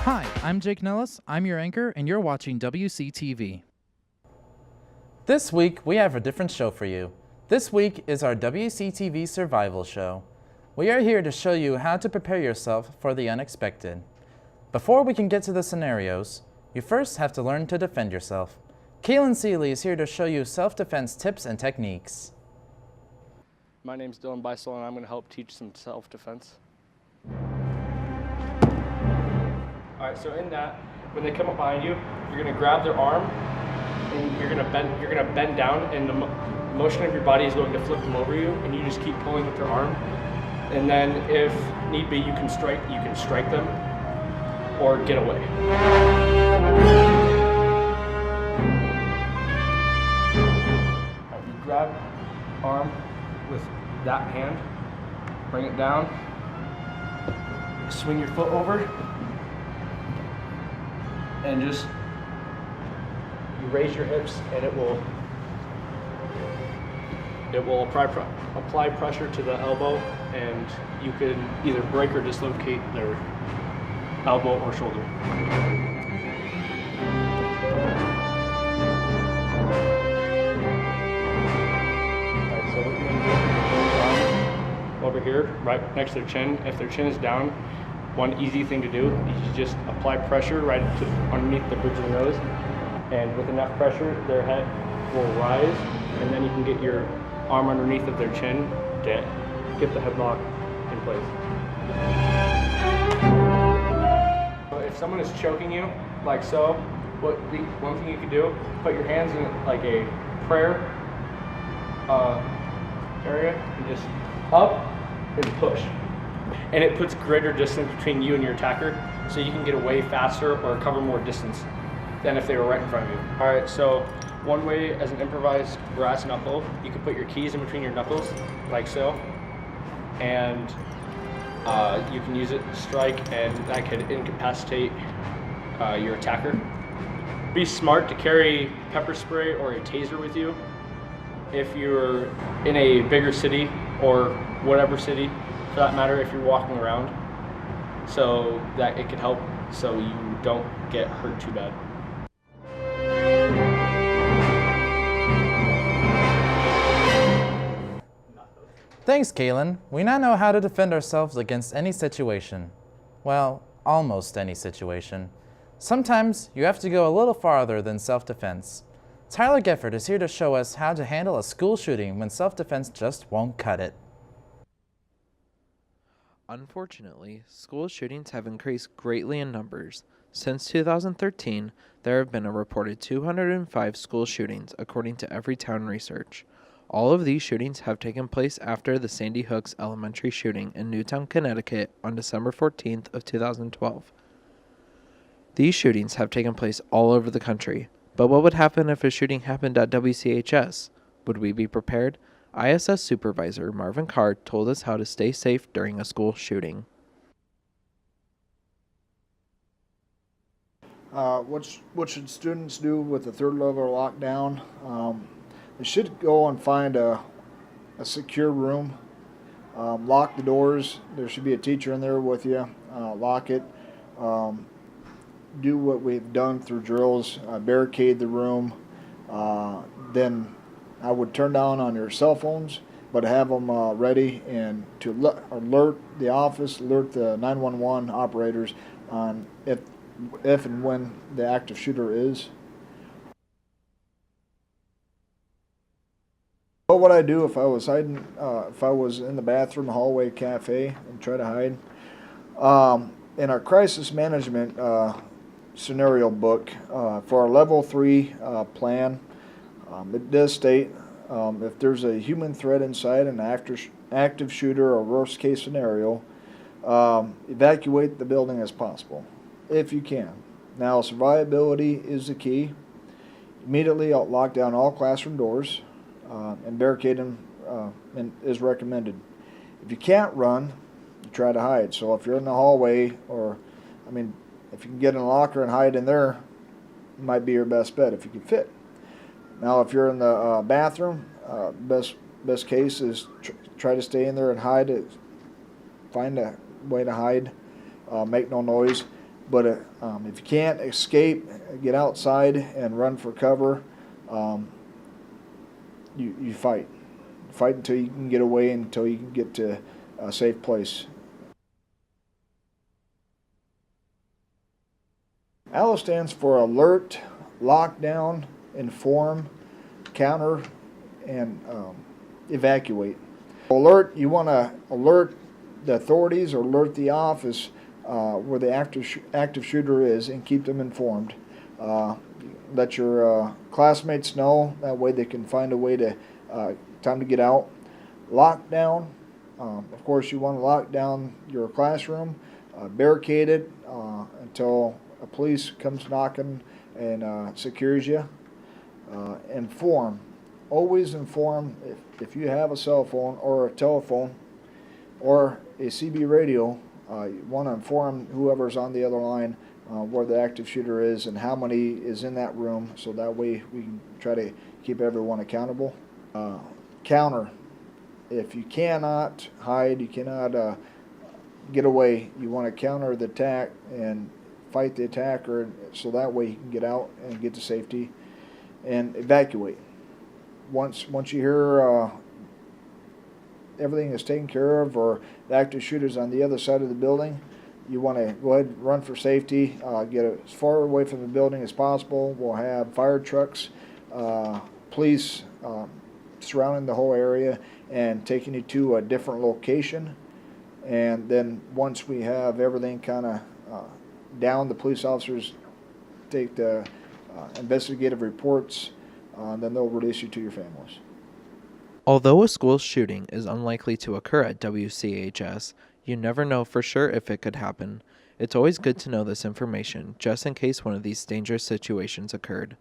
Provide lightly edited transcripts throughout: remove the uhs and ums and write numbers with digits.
Hi, I'm Jake Nellis. I'm your anchor, and you're watching Wctv. This week, we have a different show for you. This week is our Wctv survival show. We are here to show you how to prepare yourself for the unexpected. Before we can get to the scenarios, you first have to learn to defend yourself. Kaylin Seeley is here to show you self-defense tips and techniques. My name's Dylan Beisel, and I'm going to help teach some self-defense. All right, so in that, when they come up behind you, you're going to grab their arm, and you're going to bend down, and the motion of your body is going to flip them over you, and you just keep pulling with their arm. And then, if need be, you can strike them, or get away. Right, you grab arm with that hand, bring it down, swing your foot over, and just you raise your hips, and it will apply pressure to the elbow, and you can either break or dislocate their elbow or shoulder. Alright, so we're going to go over here, right next to their chin. If their chin is down, one easy thing to do is you just apply pressure right to underneath the bridge of the nose, and with enough pressure, their head will rise, and then you can get your arm underneath of their chin to get the headlock in place. If someone is choking you, like so, one thing you can do, put your hands in like a prayer area, and just up and push. And it puts greater distance between you and your attacker, so you can get away faster or cover more distance than if they were right in front of you. All right, so one way as an improvised brass knuckle, you can put your keys in between your knuckles, like so, and you can use it to strike, and that could incapacitate your attacker. Be smart to carry pepper spray or a taser with you if you're in a bigger city, or whatever city for that matter, if you're walking around, so that it can help so you don't get hurt too bad. Thanks, Kaylin. We now know how to defend ourselves against any situation. Well, almost any situation. Sometimes you have to go a little farther than self-defense. Tyler Gefford is here to show us how to handle a school shooting when self-defense just won't cut it. Unfortunately, school shootings have increased greatly in numbers. Since 2013, there have been a reported 205 school shootings, according to Everytown Research. All of these shootings have taken place after the Sandy Hooks Elementary shooting in Newtown, Connecticut on December 14th of 2012. These shootings have taken place all over the country. But what would happen if a shooting happened at WCHS? Would we be prepared? ISS Supervisor Marvin Card told us how to stay safe during a school shooting. What should students do with the third level lockdown? They should go and find a secure room, lock the doors. There should be a teacher in there with you. Lock it. Do what we've done through drills, barricade the room. Then I would turn down on your cell phones, but have them ready, and to alert the office, alert the 911 operators on if and when the active shooter is. What would I do if I was hiding? If I was in the bathroom, hallway, cafe, and try to hide? In our crisis management scenario book for our level 3 plan, it does state if there's a human threat inside an active shooter or worst case scenario, evacuate the building as possible, if you can. Now, survivability is the key. Immediately lock down all classroom doors and barricade them is recommended. If you can't run, you try to hide. So if you're in the hallway, or if you can get in a locker and hide in there, it might be your best bet if you can fit. Now, if you're in the bathroom, best case is try to stay in there and hide it. Find a way to hide, make no noise. But if you can't escape, get outside and run for cover. You fight. Fight until you can get away, until you can get to a safe place. ALO stands for Alert, Lockdown, Inform, Counter, and Evacuate. Alert, you want to alert the authorities or alert the office where the active shooter is and keep them informed. Let your classmates know, that way they can find a way to time to get out. Lockdown, of course you want to lock down your classroom, barricade it until a police comes knocking and secures you. Inform, always inform. If you have a cell phone or a telephone or a CB radio, you want to inform whoever's on the other line where the active shooter is and how many is in that room, so that way we can try to keep everyone accountable. Counter, if you cannot hide, you cannot get away, you want to counter the attack and fight the attacker, so that way you can get out and get to safety. And evacuate. Once you hear everything is taken care of, or the active shooter's on the other side of the building, you want to go ahead and run for safety, get as far away from the building as possible. We'll have fire trucks, police surrounding the whole area and taking you to a different location. And then once we have everything kind of down, the police officers take the investigative reports, then they'll release you to your families. Although a school shooting is unlikely to occur at WCHS, you never know for sure if it could happen. It's always good to know this information, just in case one of these dangerous situations occurred.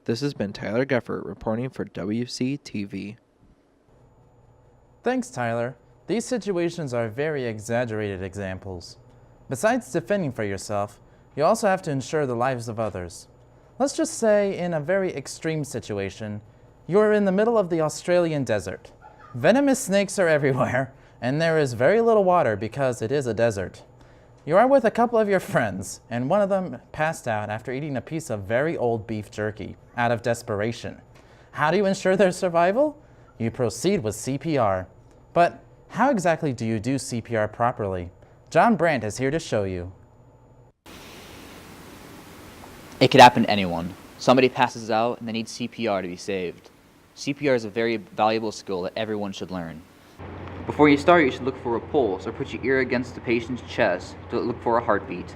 This has been Tyler Geffert reporting for WCTV. Thanks, Tyler. These situations are very exaggerated examples. Besides defending for yourself, you also have to ensure the lives of others. Let's just say, in a very extreme situation, you're in the middle of the Australian desert. Venomous snakes are everywhere, and there is very little water because it is a desert. You are with a couple of your friends, and one of them passed out after eating a piece of very old beef jerky out of desperation. How do you ensure their survival? You proceed with CPR. But how exactly do you do CPR properly? John Brandt is here to show you. It could happen to anyone. Somebody passes out and they need CPR to be saved. CPR is a very valuable skill that everyone should learn. Before you start, you should look for a pulse or put your ear against the patient's chest to look for a heartbeat.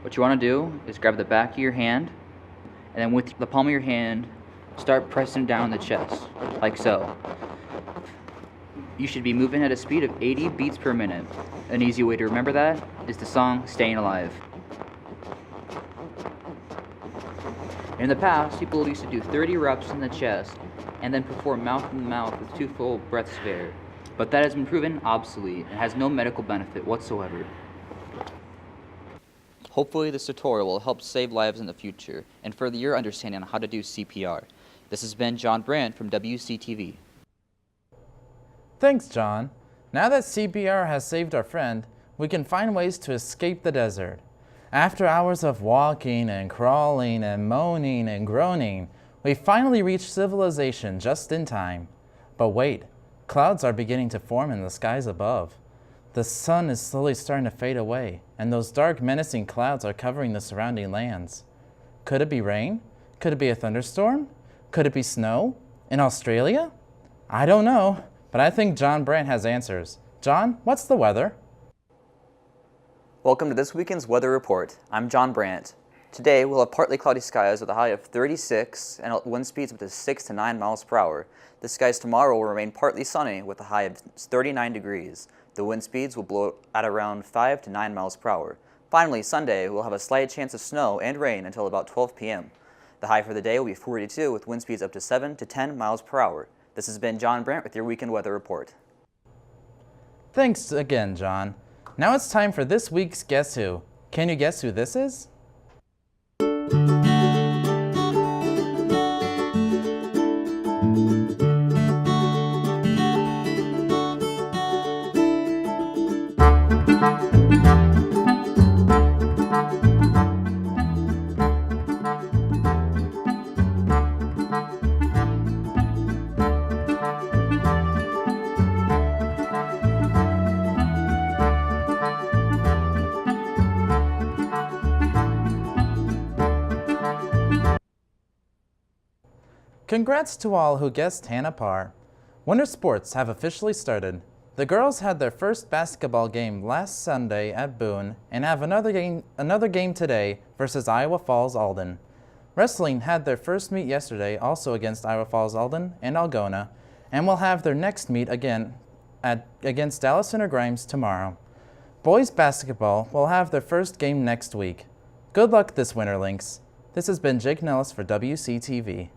What you want to do is grab the back of your hand, and then with the palm of your hand, start pressing down the chest, like so. You should be moving at a speed of 80 beats per minute. An easy way to remember that is the song Staying Alive. In the past, people used to do 30 reps in the chest and then perform mouth-to-mouth with 2 full breaths of air. But that has been proven obsolete and has no medical benefit whatsoever. Hopefully this tutorial will help save lives in the future and further your understanding on how to do CPR. This has been John Brandt from WCTV. Thanks, John. Now that CPR has saved our friend, we can find ways to escape the desert. After hours of walking and crawling and moaning and groaning, we finally reach civilization just in time. But wait, clouds are beginning to form in the skies above. The sun is slowly starting to fade away, and those dark, menacing clouds are covering the surrounding lands. Could it be rain? Could it be a thunderstorm? Could it be snow? In Australia? I don't know, but I think John Brandt has answers. John, what's the weather? Welcome to this weekend's weather report. I'm John Brandt. Today we'll have partly cloudy skies with a high of 36 and wind speeds up to 6 to 9 miles per hour. The skies tomorrow will remain partly sunny with a high of 39 degrees. The wind speeds will blow at around 5 to 9 miles per hour. Finally, Sunday we'll have a slight chance of snow and rain until about 12 p.m. The high for the day will be 42 with wind speeds up to 7 to 10 miles per hour. This has been John Brandt with your weekend weather report. Thanks again, John. Now it's time for this week's Guess Who. Can you guess who this is? Congrats to all who guessed Hannah Parr. Winter sports have officially started. The girls had their first basketball game last Sunday at Boone and have another game today versus Iowa Falls Alden. Wrestling had their first meet yesterday also against Iowa Falls Alden and Algona, and will have their next meet again against Dallas Center Grimes tomorrow. Boys basketball will have their first game next week. Good luck this winter, Lynx. This has been Jake Nellis for WCTV.